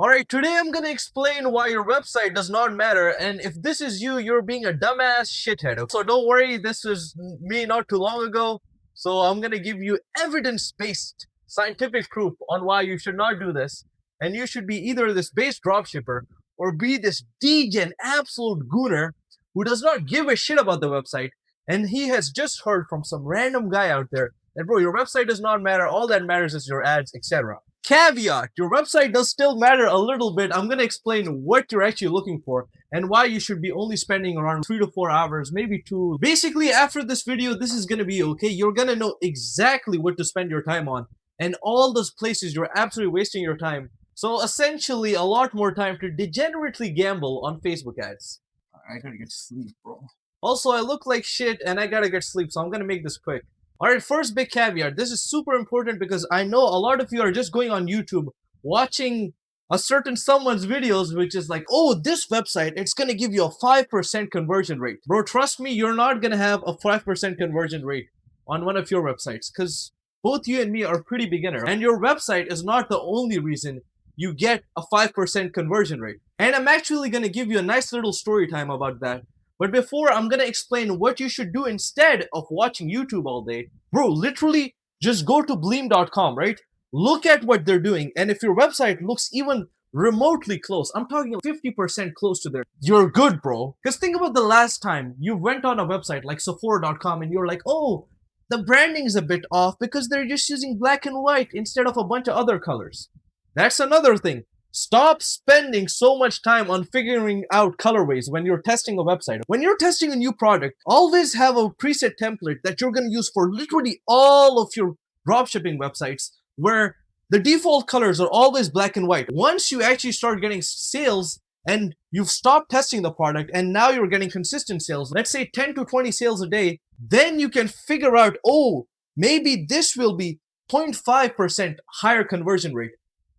Alright, today I'm gonna explain why your website does not matter, and if this is you, you're being a dumbass shithead. So don't worry, this was me not too long ago, so I'm gonna give you evidence-based scientific proof on why you should not do this, and you should be either this base dropshipper or be this degen absolute gooner who does not give a shit about the website, and he has just heard from some random guy out there that, bro, your website does not matter, all that matters is your ads, etc. Caveat, your website does still matter a little bit. I'm going to explain what you're actually looking for and why you should be only spending around 3 to 4 hours, maybe 2. Basically, after this video, this is going to be okay. You're going to know exactly what to spend your time on and all those places you're absolutely wasting your time. So essentially, a lot more time to degenerately gamble on Facebook ads. I gotta get sleep, bro. Also, I look like shit and I gotta get sleep, so I'm gonna make this quick. Alright, first big caveat. This is super important because I know a lot of you are just going on YouTube, watching a certain someone's videos, which is like, oh, this website, it's gonna give you a 5% conversion rate. Bro, trust me, you're not gonna have a 5% conversion rate on one of your websites because both you and me are pretty beginner. And your website is not the only reason you get a 5% conversion rate. And I'm actually gonna give you a nice little story time about that. But before, I'm gonna explain what you should do instead of watching YouTube all day. Bro, literally, just go to bleem.com, right? Look at what they're doing, and if your website looks even remotely close, I'm talking 50% close to there, you're good, bro. Because think about the last time you went on a website like Sephora.com and you're like, oh, the branding's a bit off because they're just using black and white instead of a bunch of other colors. That's another thing. Stop spending so much time on figuring out colorways when you're testing a website. When you're testing a new product, always have a preset template that you're going to use for literally all of your dropshipping websites where the default colors are always black and white. Once you actually start getting sales and you've stopped testing the product and now you're getting consistent sales, let's say 10 to 20 sales a day, then you can figure out, oh, maybe this will be 0.5% higher conversion rate.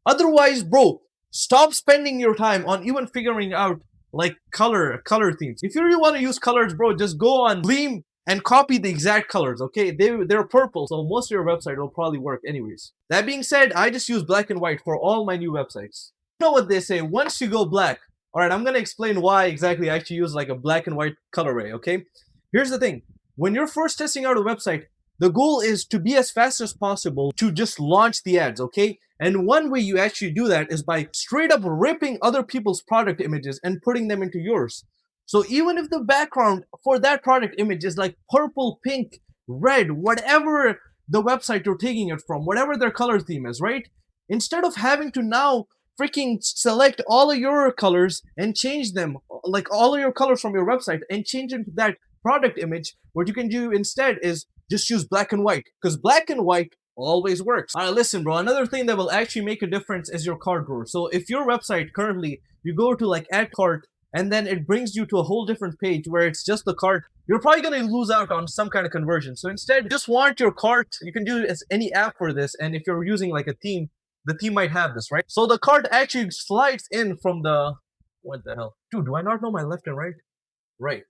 Otherwise, bro, stop spending your time on even figuring out like color themes. If you really want to use colors, bro, just go on Bleem and copy the exact colors, okay? They're purple, so most of your website will probably work anyways. That being said, I just use black and white for all my new websites. You know what they say, once you go black, alright, I'm gonna explain why exactly I actually use like a black and white colorway, okay? Here's the thing, when you're first testing out a website, the goal is to be as fast as possible to just launch the ads, okay? And one way you actually do that is by straight up ripping other people's product images and putting them into yours. So even if the background for that product image is like purple, pink, red, whatever the website you're taking it from, whatever their color theme is, right? Instead of having to now freaking select all of your colors and change them, like all of your colors from your website and change into that product image, what you can do instead is just use black and white, because black and white always works. Alright, listen, bro, another thing that will actually make a difference is your cart drawer. So if your website currently, you go to like add cart, and then it brings you to a whole different page where it's just the cart, you're probably going to lose out on some kind of conversion. So instead, just want your cart. You can do it as any app for this, and if you're using like a theme, the theme might have this, right? So the cart actually slides in from the, what the hell? Dude, do I not know my left and right? Right.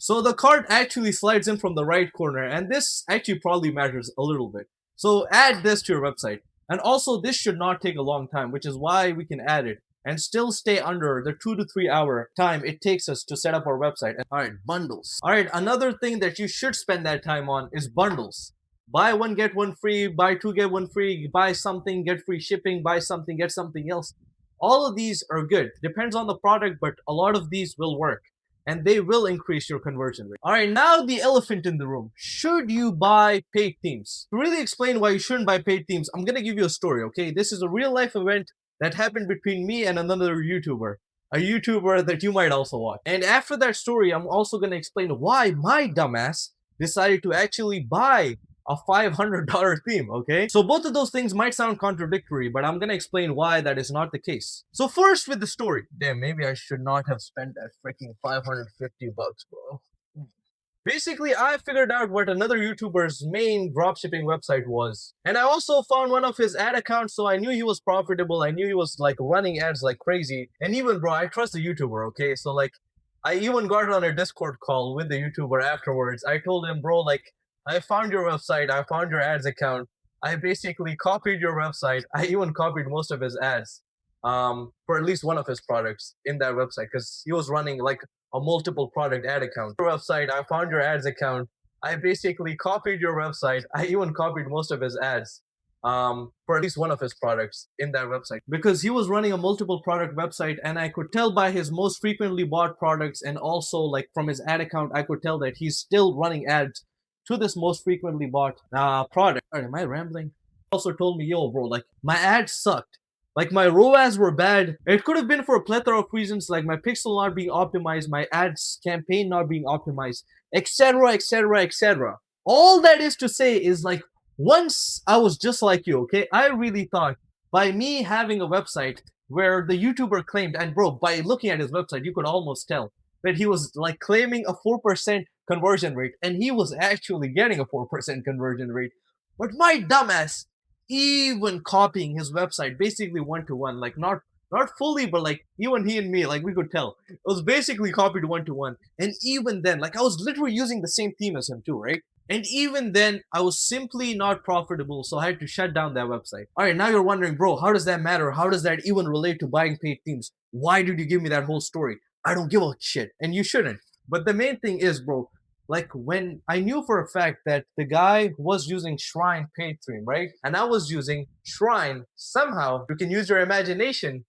So the cart actually slides in from the right corner, and this actually probably matters a little bit. So add this to your website. And also, this should not take a long time, which is why we can add it and still stay under the 2 to 3 hour time it takes us to set up our website. Alright, bundles. Alright, another thing that you should spend that time on is bundles. Buy one, get one free, buy two, get one free, buy something, get free shipping, buy something, get something else. All of these are good. Depends on the product, but a lot of these will work. And they will increase your conversion rate. Alright, now the elephant in the room. Should you buy paid themes? To really explain why you shouldn't buy paid themes, I'm gonna give you a story, okay? This is a real life event that happened between me and another YouTuber. A YouTuber that you might also watch. And after that story, I'm also gonna explain why my dumbass decided to actually buy a $500 theme, okay? So both of those things might sound contradictory, but I'm gonna explain why that is not the case. So first with the story. Damn, maybe I should not have spent that freaking 550 bucks, bro. Basically, I figured out what another YouTuber's main dropshipping website was. And I also found one of his ad accounts, so I knew he was profitable. I knew he was like running ads like crazy. And even, bro, I trust the YouTuber, okay? So like, I even got on a Discord call with the YouTuber afterwards. I told him, bro, like, I found your website, I found your ads account. I basically copied your website. I even copied most of his ads. for at least one of his products in that website because he was running like a multiple product ad account. Your website, I found your ads account. I basically copied your website. I even copied most of his ads for at least one of his products in that website because he was running a multiple product website, and I could tell by his most frequently bought products and also like from his ad account, I could tell that he's still running ads to this most frequently bought product. All right, am I rambling? Also told me, yo, bro, like my ads sucked. Like my ROAS were bad. It could have been for a plethora of reasons, like my pixel not being optimized, my ads campaign not being optimized, etc., etc., etc. All that is to say is like once I was just like you, okay? I really thought by me having a website where the YouTuber claimed, and bro, by looking at his website, you could almost tell that he was like claiming a 4% conversion rate, and he was actually getting a 4% conversion rate. But my dumbass even copying his website basically one to one, like not fully, but like even he and me, like we could tell it was basically copied one to one. And even then, like I was literally using the same theme as him too, right? And even then, I was simply not profitable, so I had to shut down that website. All right, now you're wondering, bro, how does that matter? How does that even relate to buying paid themes? Why did you give me that whole story? I don't give a shit, and you shouldn't. But the main thing is, bro, like when I knew for a fact that the guy was using Shrine paid theme, right? And I was using Shrine, somehow you can use your imagination.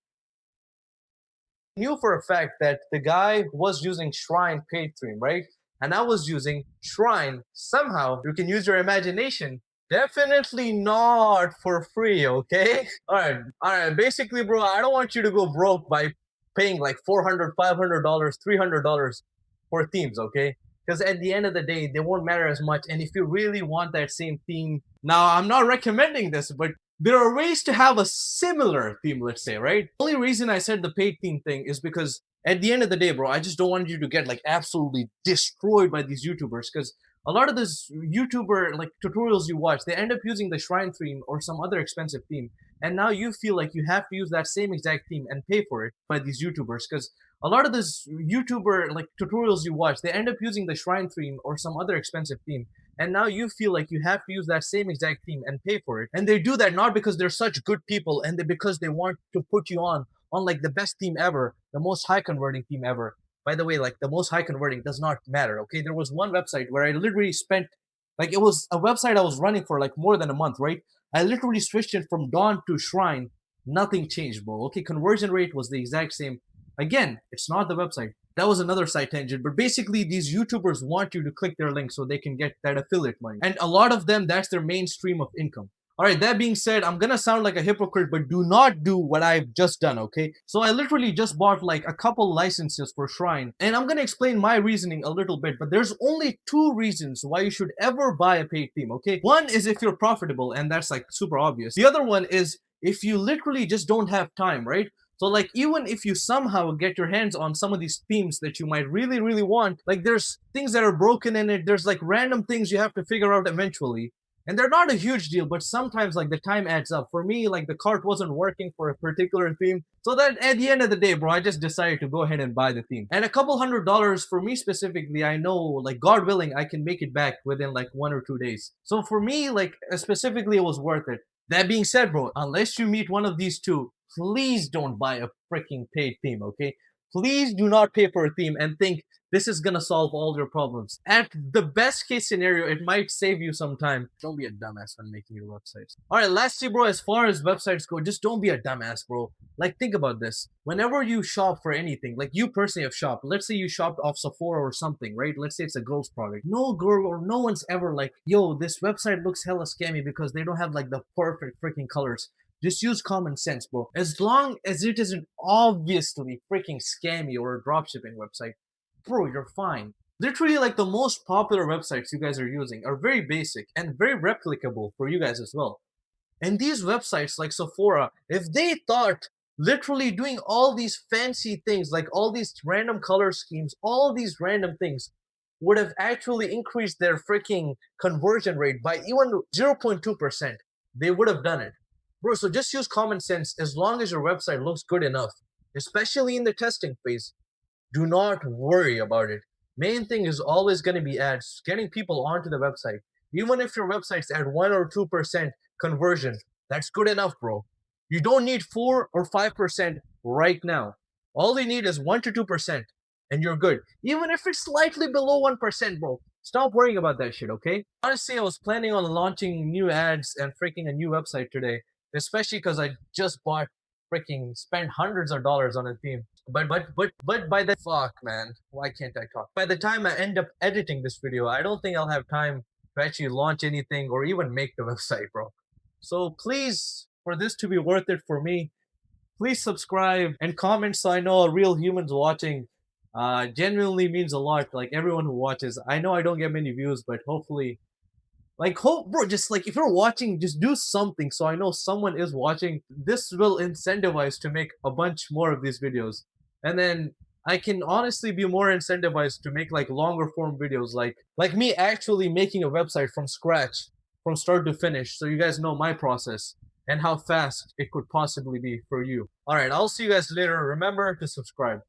Knew for a fact that the guy was using Shrine paid theme, right? And I was using Shrine, somehow you can use your imagination. Definitely not for free, okay? All right. Basically, bro, I don't want you to go broke by paying like $400, $500, $300 for themes, okay? Because at the end of the day, they won't matter as much. And if you really want that same theme, now I'm not recommending this, but there are ways to have a similar theme, let's say, right? The only reason I said the paid theme thing is because at the end of the day, bro, I just don't want you to get like absolutely destroyed by these YouTubers because a lot of this YouTuber like tutorials you watch, they end up using the Shrine theme or some other expensive theme. And now you feel like you have to use that same exact theme and pay for it by these YouTubers because a lot of this YouTuber like tutorials you watch, they end up using the Shrine theme or some other expensive theme. And now you feel like you have to use that same exact theme and pay for it. And they do that not because they're such good people and because they want to put you on like the best theme ever, the most high converting theme ever. By the way, like the most high converting does not matter. Okay, there was one website where I literally spent like it was a website I was running for like more than a month, right? I literally switched it from Dawn to Shrine. Nothing changed, bro. Okay, conversion rate was the exact same. Again, it's not the website. That was another side tangent, but basically these YouTubers want you to click their link so they can get that affiliate money. And a lot of them, that's their main stream of income. All right, that being said, I'm gonna sound like a hypocrite, but do not do what I've just done, okay? So I literally just bought like a couple licenses for Shrine, and I'm gonna explain my reasoning a little bit, but there's only two reasons why you should ever buy a paid theme, okay? One is if you're profitable, and that's like super obvious. The other one is if you literally just don't have time, right? So like even if you somehow get your hands on some of these themes that you might really, really want, like there's things that are broken in it, there's like random things you have to figure out eventually. And they're not a huge deal, but sometimes like the time adds up. For me, like the cart wasn't working for a particular theme. So that at the end of the day, bro, I just decided to go ahead and buy the theme. And a couple $100 for me specifically, I know like God willing, I can make it back within like 1 or 2 days. So for me, like specifically, it was worth it. That being said, bro, unless you meet one of these two, please don't buy a freaking paid theme, okay? Please do not pay for a theme and think this is gonna solve all your problems. At the best case scenario, it might save you some time. Don't be a dumbass when making your websites. Alright, lastly, bro, as far as websites go, just don't be a dumbass, bro. Like, think about this. Whenever you shop for anything, like you personally have shopped, let's say you shopped off Sephora or something, right? Let's say it's a girl's product. No girl or no one's ever like, yo, this website looks hella scammy because they don't have like the perfect freaking colors. Just use common sense, bro. As long as it isn't obviously freaking scammy or a dropshipping website, bro, you're fine. Literally, like the most popular websites you guys are using are very basic and very replicable for you guys as well. And these websites like Sephora, if they thought literally doing all these fancy things, like all these random color schemes, all these random things, would have actually increased their freaking conversion rate by even 0.2%, they would have done it. Bro, so just use common sense as long as your website looks good enough, especially in the testing phase. Do not worry about it. Main thing is always going to be ads, getting people onto the website. Even if your website's at 1 or 2% conversion, that's good enough, bro. You don't need 4 or 5% right now. All they need is 1 to 2%, and you're good. Even if it's slightly below 1%, bro, stop worrying about that shit, okay? Honestly, I was planning on launching new ads and freaking a new website today, especially because I just spent hundreds of dollars on a theme. But by the fuck, man, why can't I talk? By the time I end up editing this video, I don't think I'll have time to actually launch anything or even make the website, bro. So please, for this to be worth it for me, please subscribe and comment so I know a real human's watching. Genuinely means a lot. Like everyone who watches, I know I don't get many views, but hopefully, like, hope, bro, just like if you're watching, just do something so I know someone is watching. This will incentivize to make a bunch more of these videos, and then I can honestly be more incentivized to make like longer form videos, like me actually making a website from scratch, from start to finish, so you guys know my process and how fast it could possibly be for you. All right, I'll see you guys later. Remember to subscribe.